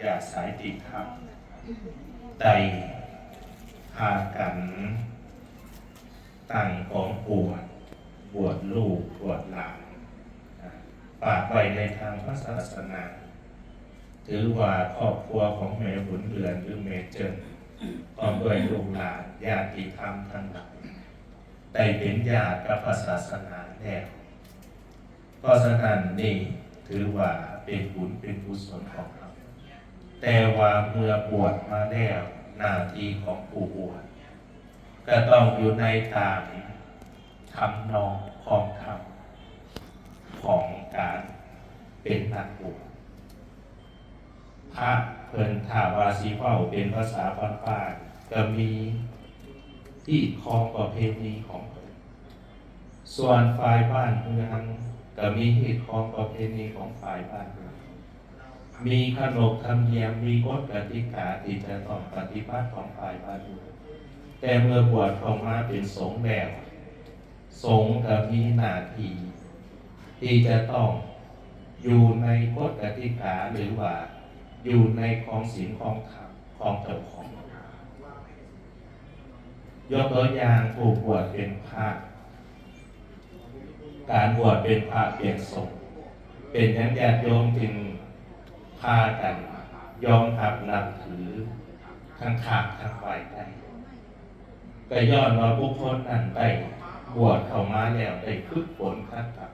อย่าสายติดทับใดพากันตั้งของบวชลูกบวชหลานฝากไว้ในทางพระศาสนาถือว่าครอบครัวของแม่บุญเรือนหรือแม่เจิญพร้อมด้วยลูกหลานญาติธรรมทั้งหลายได้เป็นญาติกับพระศาสนาแล้วเพราะฉะนั้นนี่ถือว่าเป็นบุญเป็นกุศลของเราแต่ว่าเมื่อบวชมาแล้วหน้าที่ของผู้บวชก็ต้องอยู่ในตามทำนองของธรรมของการเป็นนักบวชพระเพิ่นถาวาสีเฝ้าเป็นภาษาบ้านๆก็มีที่ครองประเพณีของเพิ่นส่วนฝ่ายบ้านเมืองก็มีที่ครองประเพณีของฝ่ายบ้านเมืองมีขนบธรรมเนียมมีกฎกติกาที่จะต้องปฏิบัติของฝ่ายบ้านเมืองแต่เมื่อบวชเข้ามาเป็นสงฆ์แล้วสงฆ์ก็มีหน้าที่ที่จะต้องอยู่ในกฎกติกาหรือว่าอยู่ในของศีลของธรรมของเจ้าของยกตัวอย่างผู้บวชเป็นพระการบวชเป็นพระเป็นสงฆ์เป็นญาติโยมจึงพากันยอมรับนับถือทั้งขาดทั้งไหวได้ก็ย้อนว่าบุคคลนั้นได้บวชเข้ามาแล้วได้ฝึกฝนขัดกับ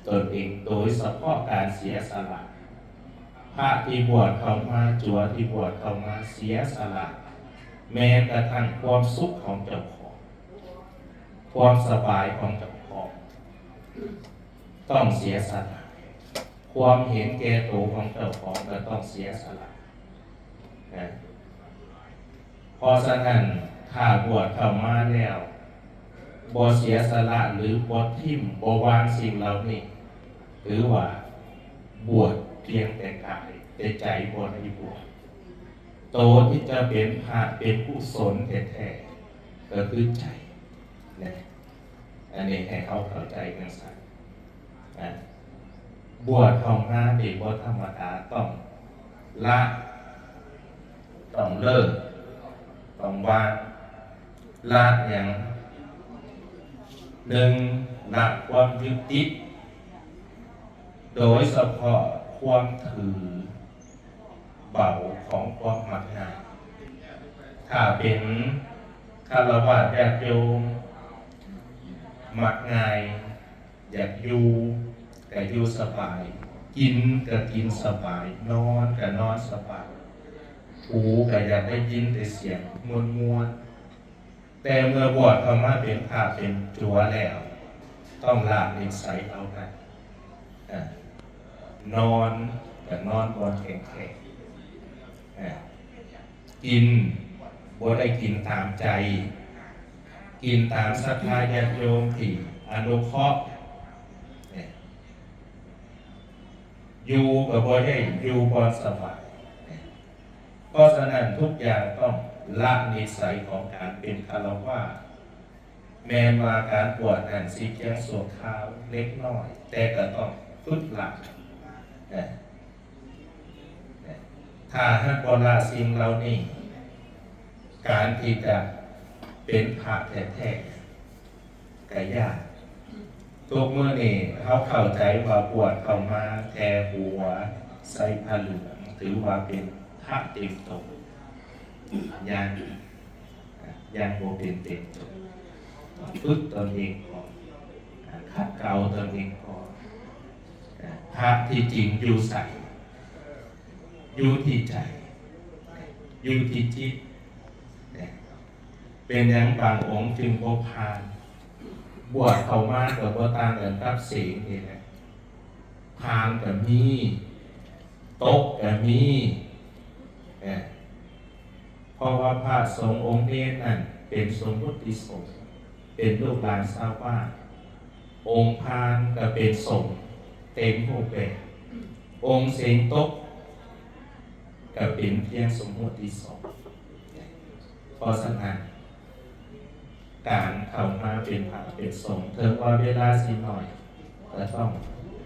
ตนเองโดยเฉพาะการเสียสละพระที่บวชเข้ามาจั่วที่บวชเข้ามาเสียสละแม้กระทั่งความสุขของเจ้าของความสบายของเจ้าของต้องเสียสละความเห็นแก่ตัวของเจ้าของก็ต้องเสียสละนะเพราะฉะนั้นถ้าบวชเข้ามาแล้วบ่เสียสละหรือบ่ทิ่มบ่วางสิ่งเหล่านี้หรือว่าบวชเพียงแต่กายแต่ใจบ่ได้บวชโตที่จะเป็นพระเป็นกุศลแท้ๆก็คือใจนะอันนี้ให้เขาเข้าใจกันซะนะบวชเข้ามาเป็นบ่ธรรมดาต้องละต้องเลิกต้องวางละอย่างหนึ่งละความยึดติดโดยเฉพาะความถือเบาของความมักง่ายถ้าเป็นฆราวาสญาติโยมมักง่ายอยากอยู่ก็อยู่สบายกินก็กินสบายนอนก็นอนสบายหูก็อยากได้ยินแต่เสียงมวลๆแต่เมื่อบวชเข้ามาเป็นพระเป็นจั่วแล้วต้องละนิสัยเอานะนอนก็นอนบนแข็งๆกินบ่ได้กินตามใจกินตามศรัทธาญาติโยมที่อนุเคราะห์อยู่ก็บ่ได้อยู่บ่สบายเพราะฉะนั้นทุกอย่างต้องละนิสัยของการเป็นฆราวาสแม้ว่าการบวชนั้นสิเพียงชั่วคราวเล็กน้อยแต่ก็ต้องฝึกละถ้าหากบ่ละสิ่งเหล่านี้การที่จะเป็นพระแท้ๆก็ยากทุกเมื่อนี่เขาเข้าใจว่าบวชเข้ามาแทหัวใส่ผ้าเหลืองถือว่าเป็นพระเต็มตนยังโบเป็นเต็มตนฝึกตนเองก่อนขัดเกลาตนเองก่อนพระที่จริงอยู่ใส่อยู่ที่ใจอยู่ที่จิตเป็นอย่างบางองค์จึงบ่ผ่านบวชเข้ามากับบ่ต่างกันกับศีลนี่แหละผ่านกับมีตกกับมีเพราะว่าพระสงฆ์องค์นี้นั่นเป็นสมมุติสงฆ์เป็นลูกหลานชาวบ้านองค์พานก็เป็นสงฆ์เต็มรูปแบบองค์เสงตกก็เป็นเพียงสมมุติสงฆ์เพราะฉะนั้นการเข้ามาเป็นพระเป็นสงฆ์เธอว่าเวลาสิหน่อยก็ต้อง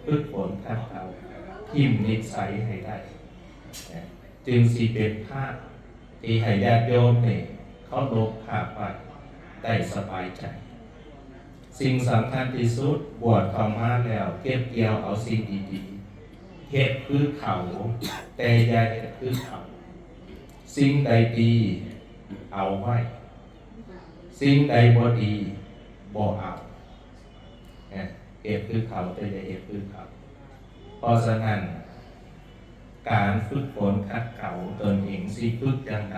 ฝึกฝนขัดเกลาทิ่มนิสัยให้ได้ จึงสิเป็นภาพที่ให้ญาติโยมเนี่ยเขาลบภาพไปได้สบายใจสิ่งสำคัญที่สุดบวชเข้ามาแล้วเก็บเกี่ยวเอาสิ่งดีๆเฮ็ดคือเขาแต่อย่าเฮ็ดคือเขาสิ่งใดดีเอาไว้สิ่งใดบ่ดีบ่เอาเฮ็ดคือเขาแต่อย่าเฮ็ดคือเขาเพราะฉะนั้นการฝึกฝนขัดเกลาตนเองสิฝึกอย่างไร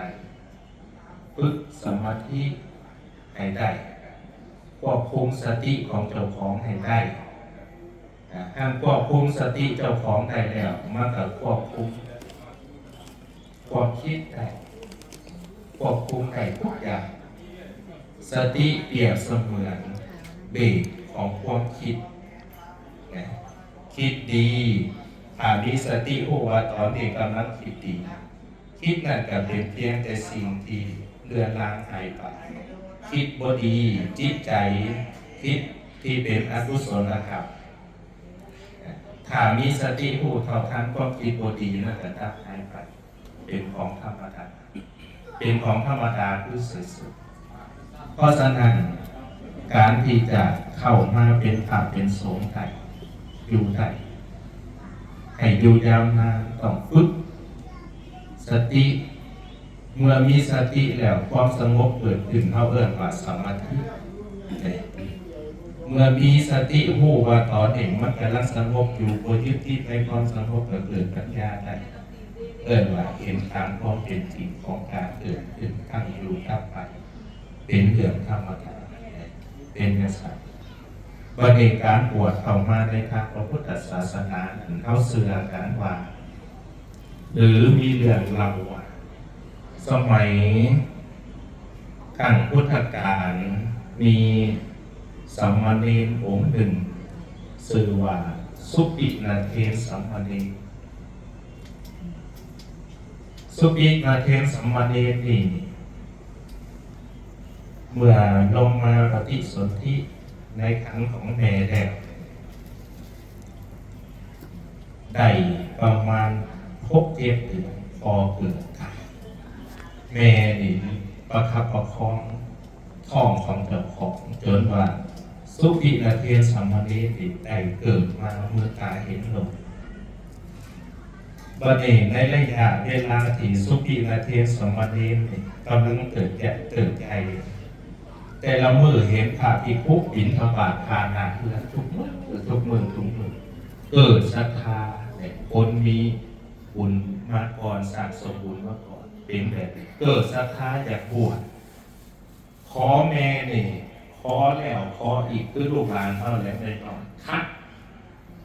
ฝึกสมาธิให้ได้ควบคุมสติของเจ้าของให้ได้ห้ามควบคุมสติเจ้าของได้แล้วมันก็ควบคุมความคิดได้ควบคุมได้ทุกอย่างสติเปรียบเสมือนเบรกของความคิดคิดดีถ้ามีสติรู้ว่าตอนนี้กำลังคิดดีคิดนั่นก็เป็นเพียงแต่สิ่งที่เลือนลางหายไปคิดบ่ดีจิตใจคิดที่เป็นอกุศลครับถ้ามีสติรู้เท่าทันความคิดบ่ดีนั่นก็ดับหายไปเป็นของธรรมดาเป็นของธรรมดาคือสุดๆเพราะฉะนั้นการที่จะเข้ามาเป็นพระเป็นสงฆ์ได้อยู่ได้ให้อยู่ยาวนานต้องฝึกสติเมื่อมีสติแล้วความสงบเกิดขึ้นเท่าเอิ้นว่าสมาธิเมื่อมีสติรู้ว่าตอนเองมันกำลังสงบอยู่บ่ยึดติดในความสงบเกิดปัญญาได้เอิ้นว่าเห็นตามความเป็นจริงของการเกิดขึ้นตั้งอยู่ตั้งไปเป็นเรื่องธรรมดาเป็นอย่างนั้นบัดนี้การบวชเข้ามาในทางพระพุทธศาสนาเขาเชื่อกันว่าหรือมีเรื่องเล่าว่าสมัยขั้งพุทธกาลมีสามเณรองค์หนึ่งชื่อว่าสุปินาเทนสามเณรสุปินาเทนสามเณรนี่เมื่อลงมาปฏิสนธิในขันของแม่แล้วได้ประมาณ6-7 เดือนพอเกิดแม่นี่ประคับประคองท้องของเจ้าของจนว่าสุปินาเทนสามเณรได้เกิดมาเมื่อตาเห็นลมบัดนี้ในระยะเวลาที่สุปินาเทนสามเณรกำลังเกิดใจแต่ละมือเห็นพระภิกขุบิณฑบาตผ่านหน้าเรือนทุกมื้อเกิดศรัทธาคนมีบุญมาก่อนสร้างสมบุญมาก่อนเป็นแบบนี้เกิดศรัทธาอยากบวชขอแม่นี่ขอแล้วขออีกคือลูกหลานเท่าแล้วไม่ต้องคัด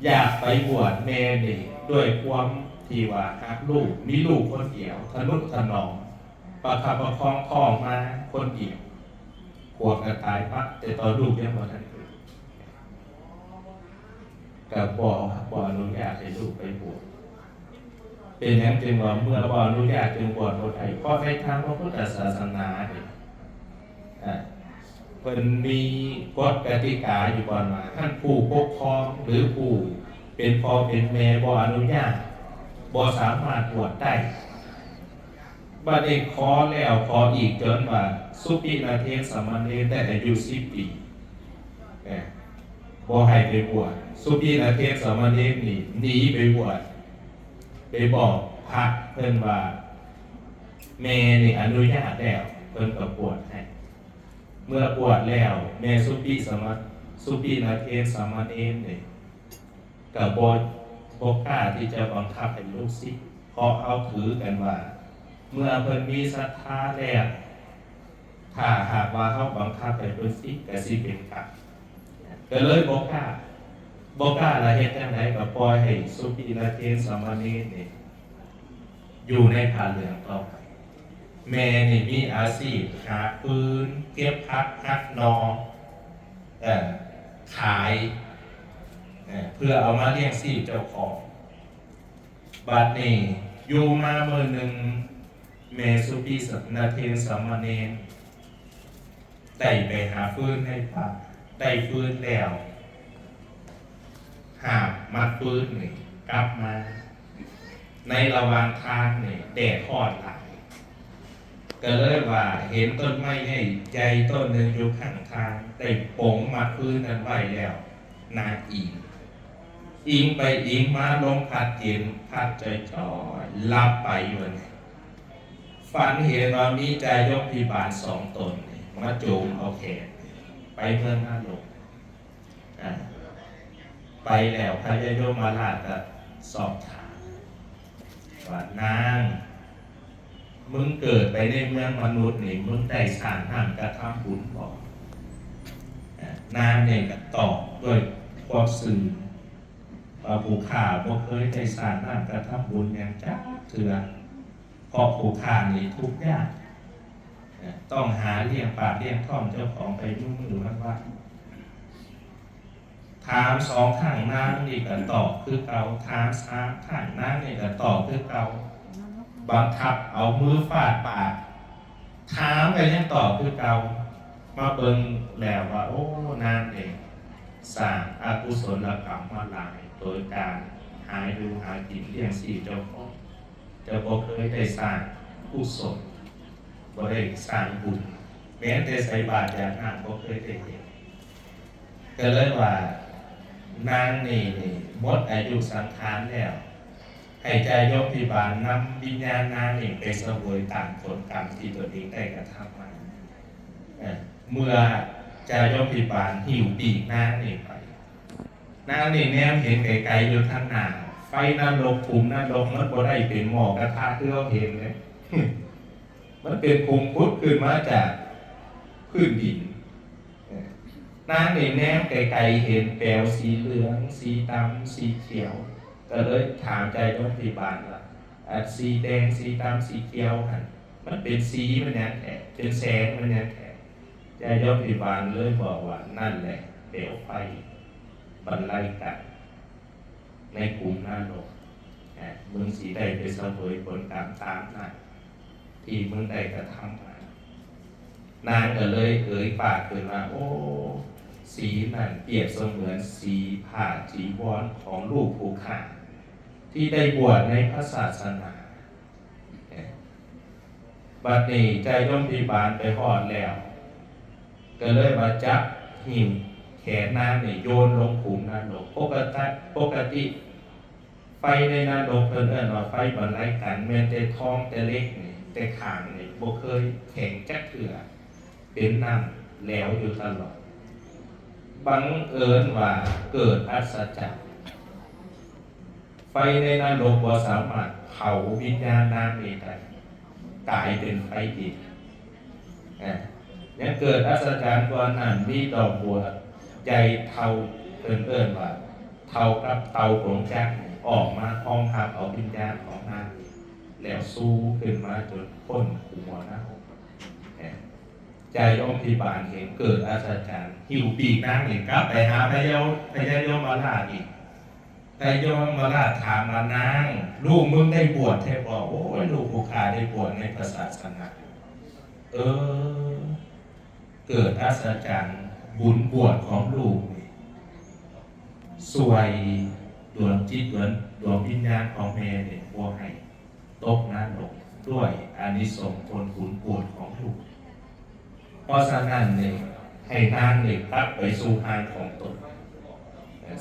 อยากไปบวชแม่นี่ด้วยความที่ว่าหากลูกมีลูกคนเดียวทนุถนอมประคับประคองท้องมาคนเดียวขวบกระตายปั๊บแต่ตอนลูกยังบ่ทันเกิดกับบ่อนุญาตให้ลูกไปบวชเป็นอย่างจึงว่าเมื่อบ่อนุญาตจึงบวชบ่ได้เพราะในทางพระพุทธศาสนาเนี่ยเพิ่นมีกฎกติกาอยู่ก่อนว่าท่านผู้ปกครองหรือผู้เป็นพ่อเป็นแม่บ่อนุญาตบ่สามารถบวชได้บัดนี้ขอแล้วขออีกจนว่าสุปินาเทนสามเณรได้อายุ10 ปีบ่ให้ไปบวชสุปินาเทนสามเณรนี่หนีไปบวชไปบอกพระเพิ่นว่าแม่นี่อนุญาตแล้วเพิ่นก็บวชให้เมื่อบวชแล้วแม่สุปินาเทนสามเณรนี่ก็บ่กล้าที่จะบังคับให้ลูกศิษย์เพราะเอาถือกันว่าเมื่อเพิ่นมีศรัทธาแล้วถ้าหากว่าเขาบังคับให้เพิ่นศิษย์ก็สิเป็นกรรมก็เลยบ่กล้าละเฮ็ดจังไดก็ปล่อยให้สุปินาเทนสามเณรนี่อยู่ในผ้าเหลืองต่อไปแม่นี่มีอาชีพหาปืนเก็บผักหักนอขายเพื่อเอามาเลี้ยงชีพเจ้าของบัดนี้อยู่มามื้อหนึ่งแม่สุปินาเทนสามเณรได้ไปหาฟืนในป่าได้ฟืนแล้วหาบมัดฟืนนี่กลับมา ในระหว่างทางเนี่ยแดดร้อนหลายก็เลยว่าเห็นต้นไม้ใหญ่ต้นหนึ่งอยู่ข้างทางได้โป่งมาพื้นนั้นไว้แล้วนางอิงไปอิงมาลมพัดเย็นพัดใจจ้อยหลับไปอยู่เนี่ยฝันเห็นว่ามีใจยกพิบาลสองตนมาโจมเอาแขนไปเมืองหน้าหลงไปแล้วพระยาโยมาราชก็สอบถามว่านางมึงเกิดไปในเมืองมนุษย์นี่มึงได้สร้างห้ามกระทำบุญบอกนางเนี่ยก็ตอบด้วยความสื่อว่าผู้ข่าบ่เคยได้สร้างห้ามกระทำบุญอย่างจ้าเถื่อเพราะผู้ข่านี่ทุกข์ยากต้องหาเลี้ยงปากเลี้ยงท้องเจ้าของไปยุ่งมือมันว่าถามสองข้างนางนี่ก็ตอบคือเก่าถามสามข้างนางนี่ก็ตอบคือเก่าบังคับเอามือฟาดปากถามไปยังตอบคือเก่ามาเบิ่งแล้วว่าโอ้นางเองสร้างอกุศลกรรมมาหลายโดยการหาดูหากินเลี้ยงชีพเจ้าของเจ้าบ่เคยได้สร้างกุศลบ่ได้สร้างบุญแม้แต่ใส่บาตรอย่างนั้นบ่เคยได้เห็นก็เลยว่านางนี่หมดอายุสังขารแล้วให้ใจยกพิบาลนำวิญญาณนางนี่ไปเสวยตามผลกรรมที่ตัวเองได้กระทำมาเมื่อใจยกพิบาลหิวปีกนางนี่ไปนางนี่แนมเห็นไกลๆอยู่ข้างหน้าไฟนรกภูมินรกมันบ่ได้เป็นหมอกระทะที่เราเห็นเลยมันเป็นภูมิพุทธขึ้นมาจากพื้นดินนางนี่แนมไกลๆเห็นแปลวสีเหลืองสีดำสีเขียวก็เลยถามใจโรงพยาบาลว่าสีแดงสีดำสีเขียวมันเป็นสีมันยังแท้เป็นแสงมันยังแท้ใจโรงพยาบาลเลยบอกว่านั่นแหละเปลวไฟบรรลัยกันในกลุ่มหน้าโลกมึงสีได้ไปเสวยผลกรรมตามนั้นที่มึงได้กระทำมานางก็เลยเอ่ยปากขึ้นมาโอ้สีนั่นเปรียบเสมือนสีผ้าจีวรของลูกผู้ข้าที่ได้บวชในพระศาสนาบัดนี้ใจย่อมพิบาลไปหอดแล้วก็เลยมาจับหิ้วแขนนางนี่โยนลงขุมนรกปกติไฟในนรกเอิ้นว่าไฟบรรลัยกันแม้แต่ท้องแต่เล็กนี่แต่ขางนี่บ่เคยแข็งจักเถื่อเป็นน้ำแล้วอยู่ตลอดบังเอิญว่าเกิดอัศจรรย์ไฟในนรกบ่สามารถเผาวิญญาณนางนี้ได้กลายเป็นไฟดิบยังเกิดอัศจรรย์กว่านั้นมีดอกบัวใหญ่เท่าเอิ้นว่าเท่ากับเตาของจักรออกมาคล้องทับเอาวิญญาณของนางแล้วสู้ขึ้นมาจนพ้นหัวนะใจย่อมพิบาลเห็นเกิดอัศจรรย์หิวปีกนางเห็นกลับไปหาพระยาโยมราชอีกพระยาโยมราชถามมานางลูกมึงได้บวชแท้บอกโอ้ยลูกผู้ข้าได้บวชในพระศาสนาเกิดอัศจรรย์บุญบวชของลูกสวยดวงจิตดวงวิญญาณของแม่เนี่ยพวกให้ตกนรกด้วยอานิสงส์ผลบุญบวชของลูกเพราะฉะนั้นเนี่ยให้นางเนี่ยกลับไปสู่ทางของตน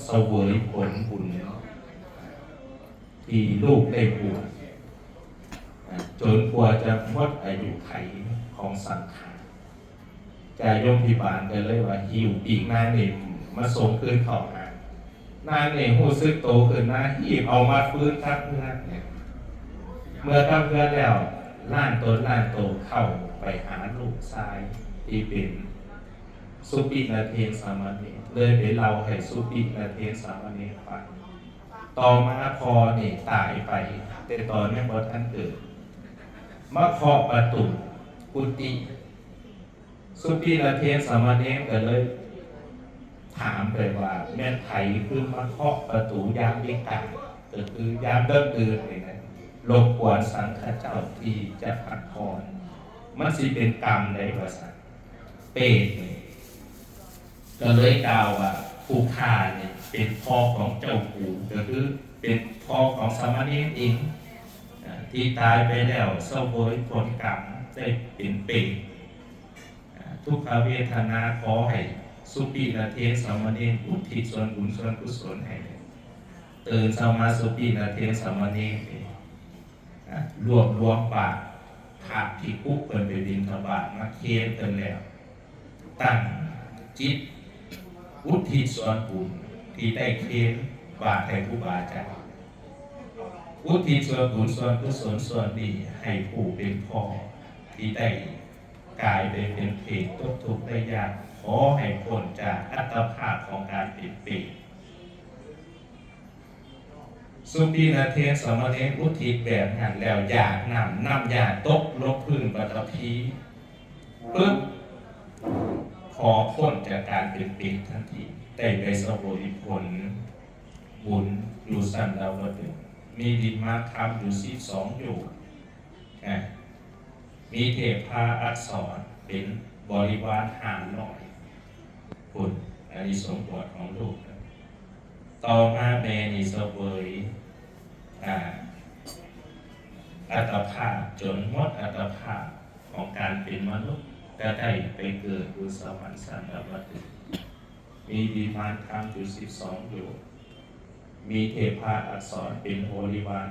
เสวยผลบุญที่ลูกได้บวชจนกว่าจะหมดอายุไขของสังขารใจย่อมพิบาลกันเลยว่าหิวปีกนางเนี่ยมาส่งคืนเข้านางเนี่ยหูซึกโตขึ้นมาหีบเอามาฟื้นครับเพื่อนเนี่ยเมื่อครับเพื่อนแล้วล้านโตเข้าไปหาลูกชายที่เป็นสุปินาเทนสามเณรเลยไปเล่าให้สุปินาเทนสามเณรฟังต่อมาพอนี่ตายไปแต่ตอนนี้บ่ทันเกิดมาเคาะประตูกุฏิสุปินาเทนสามเณรก็เลยถามไปว่าแม่นไผคือมาเคาะประตูยามวิกาลก็คือยามเดิมเดินนี่นะรบกวนสังฆเจ้าที่จะพักผ่อนมันสิเป็นกรรมในภาษาเปรตนี่ก็เลยกล่าวว่าผู้ฆ่าเนี่ยเป็นพ่อของเจ้าปู่ก็คือเป็นพ่อของสามเณรเอง ที่ตายไปแล้วเศร้าโวยผลกรรมได้เป็นเปรตทุกขเวทนาขอให้สุปีละเทสามเณรอุทิศส่วนบุญส่วนกุศลให้ตื่นสมาสุปีละเทสามเณรรวมบาตรภาพที่คุกเปิดไปบิณฑบาตมาเคียนกันแล้วตั้งจิตอุทิศส่วนบุญที่ได้เคียนบาตรให้ผู้บาอาจารย์อุทิศส่วนบุญส่วนกุศลส่วนดีให้ผู้เป็นพ่อที่ได้กลายไปเป็นเพศตกทุกข์ได้ยากขอให้พ้นจากอัตภาพของการเป็นเปรตสุปีละเทสามเณรอุทิศแบบนั้นแล้วอยากนำยาตกลบพื้นปฐพีปึ๊บขอพ้นจากการเป็นเปรตทันทีได้ไปเสวยผลบุญอยู่สั้นเราก็ถึงมีดินมาคำอยู่12อยู่มีเทพาอักษรเป็นบริวาร500คนอันนี้สมบทของลูกต่อมาแม่นี่เสวยอัตภาพจนหมดอัตภาพของการเป็นมนุษย์ก็ได้ไปเกิดอยู่สวรรค์สันตวัตถุมีดิมานคำอยู่12อยู่มีเทพาอักษรเป็นบริวาร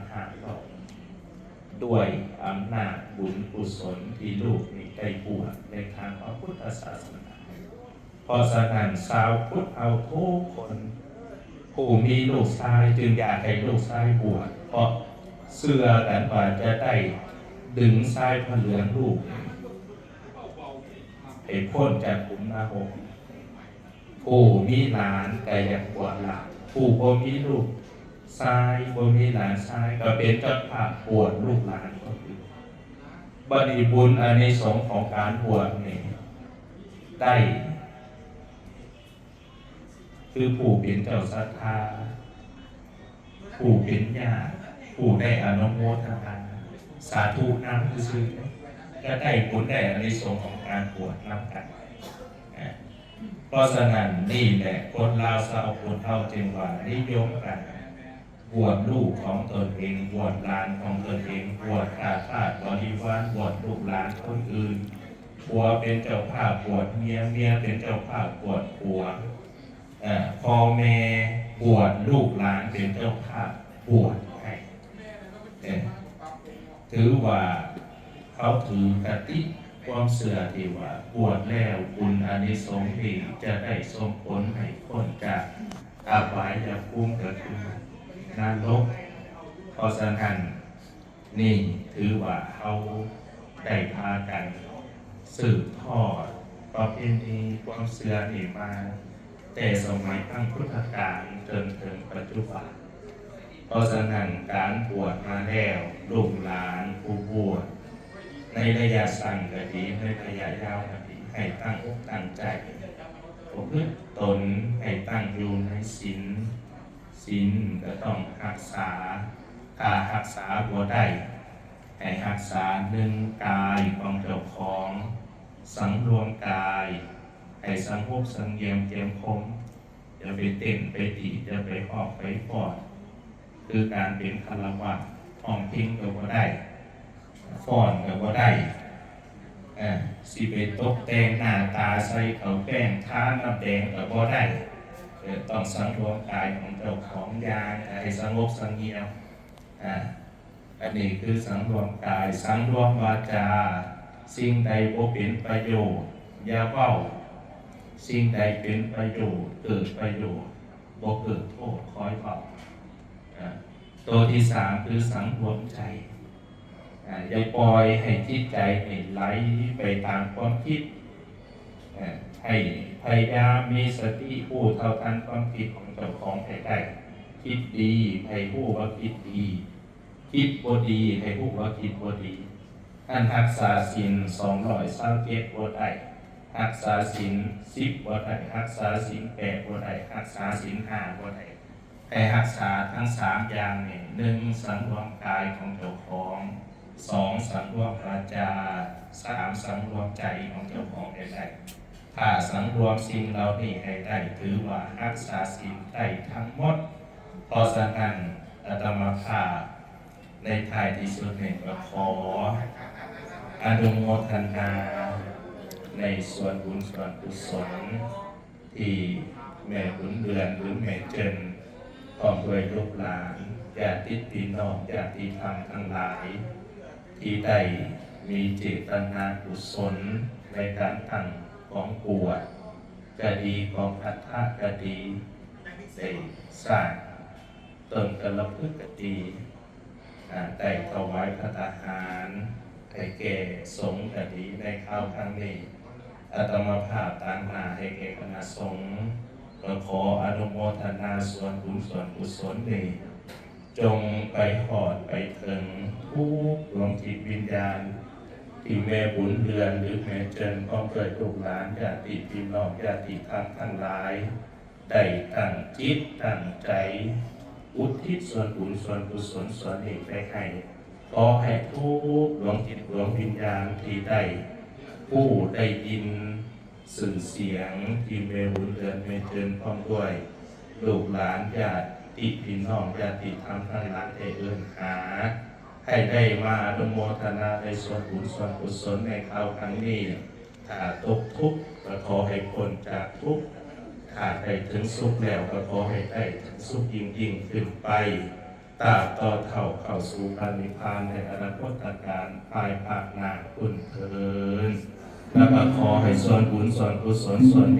500ด้วยอำนาจบุญกุศลที่ลูกมีได้บวชในทางพระพุทธศาสนาเพราะฉะนั้นชาวพุทธเอาทุกคนผู้มีลูกชายจึงอยากให้ลูกชายบวชเพราะเชื่อกันว่าจะได้ดึงชายพระเหลืองลูกให้พ้นจากขุมนรกผู้มีหลานก็อยากบวชหลานผู้บ่มีลูกชายบ่มีหลานชายก็เป็นเจ้าภาพบวชลูกหลานก็คือบัดนี้บุญอานิสงส์ของการบวชนี่ได้คือผู้เป็นเจ้าศรัทธาผู้เป็นญาติผู้ได้อนุโมทนาสาธุนำคือซื้อก็ได้บุญได้อานิสงส์ของการบวชนำกันเพราะฉะนั้นนี่แหละคนลาวชาวพุทธเราจึงว่านิยมกันบวชลูกของตนเองบวชหลานของตนเองบวชอาฆาตบริวารบวชลูกหลานคนอื่นผัวเป็นเจ้าภาพบวชเมียเป็นเจ้าภาพบวชผัวพ่อแม่บวชลูกหลานเป็นเจ้าภาพบวชให้ถือว่าเขาถือกติความเสื่อที่ว่าบวชแล้วบุญอานิสงส์ที่จะได้ส่งผลให้พ้นจากอบายภูมิก็คือนรกเพราะฉะนั้นนี่ถือว่าเขาได้พากันสืบทอดประเพณีความเสื่อนี่มาแต่สมัยตั้งพุทธกาลจนถึงปัจจุบันเพราะฉะนั้นการบวชมาแล้วลูกหลานผู้บวชในระยะสั้นก็ดีในระยะยาวก็ดีให้ตั้งอกตั้งใจประพฤติตนให้ตั้งอยู่ในศีลก็ต้องรักษาถ้ารักษาบ่ได้ให้รักษาหนึ่งกายของเจ้าของสังรวมกายให้สังคบสังเยียมเตรียมคมจะไปเต้นไปตีจะไปออกไปปอดคือการเป็นฆราวาสห้องทิ้งก็บ่ได้ฟ้อนก็บ่ได้สิไปตกแต่งหน้าตาใส่เขาแป้งทาน้ำแดงก็บ่ได้ต้องสังรวมกายของเจ้าของยาให้สงบสังเงียมอันนี้คือสังรวมกายสังรวมวาจาสิ่งใดบ่เป็นประโยชน์อย่าเว้าสิ่งใดเป็นประโยชน์เกิดประโยชน์บ่เกิดโทษคอยเว้าตัวที่3คือสังรวมใจอย่าปล่อยให้จิตใจไหลไปตามความคิดให้พยายามมีสติผู้เท่าทันความคิดของเจ้าของให้ได้คิดดีให้ผู้ว่าคิดดีคิดบ่ดีให้ผู้ว่าคิดบ่ดีท่านรักษาศีล227บ่ได้รักษาศีล10บ่ได้รักษาศีล8บ่ได้รักษาศีล5บ่ได้ให้รักษาทั้ง3อย่างนี่1สังรวมกายของเจ้าของ2สังรวมวาจา3สังรวมใจของเจ้าของได้ถ้าสังรวมสิ่งเหล่านี้ให้ได้ถือว่ารักษาศีลได้ทั้งหมดเพราะฉะนั้นอาตมาภาพ ในท้ายที่สุดเนี่ยก็ขออนุโมทนาในส่วนบุญส่วนกุศลที่แม่บุญเรือนหรือแม่เจนพร้อมด้วยลูกหลานญาติพี่น้องญาติธรรมทั้งหลายที่ได้มีเจตนากุศลในการตั้งของบวชก็ดีของพัฒนาก็ดีได้สร้างต้นกระพึกก็ดีได้ถวายพระทหารให้แก่สงฆ์ก็ดีในคราวครั้งนี้อาตมาภาพต่างหน้าให้แก่คณะสงฆ์ก็ขออนุโมทนาส่วนบุญส่วนกุศลนี้จงไปหอดไปถึงทุกดวงจิตวิญญาณที่แม่บุญเรือนหรือแม่เจนพ้องเกิดลูกหลานญาติพี่น้องญาติธรรมทั้งหลายได้ตั้งจิตตั้งใจอุทิศส่วนบุญส่วนกุศลส่วนนี้ไปให้ขอให้ทุกดวงจิตดวงวิญญาณที่ได้ผู้ได้ยินสื่อเสียงที่แม่บุญเรือนแม่เจนพ้องด้วยลูกหลานญาติพี่น้องญาติธรรมทั้งหลายได้เอื้อนหาให้ได้มาอนุโมทนาในส่วนบุญส่วนกุศลในคราวครั้งนี้ถ้าตกทุกข์ก็ขอให้พ้นจากทุกข์ถ้าได้ถึงสุขแล้วก็ขอให้ได้ถึงสุขยิ่งขึ้นไปตราบต่อเท่าเข้าสู่พระนิพพานในอนาคตการภายภาคหน้าคุณเถิดแล้วก็ขอให้ส่วนบุญส่วนกุศลส่วน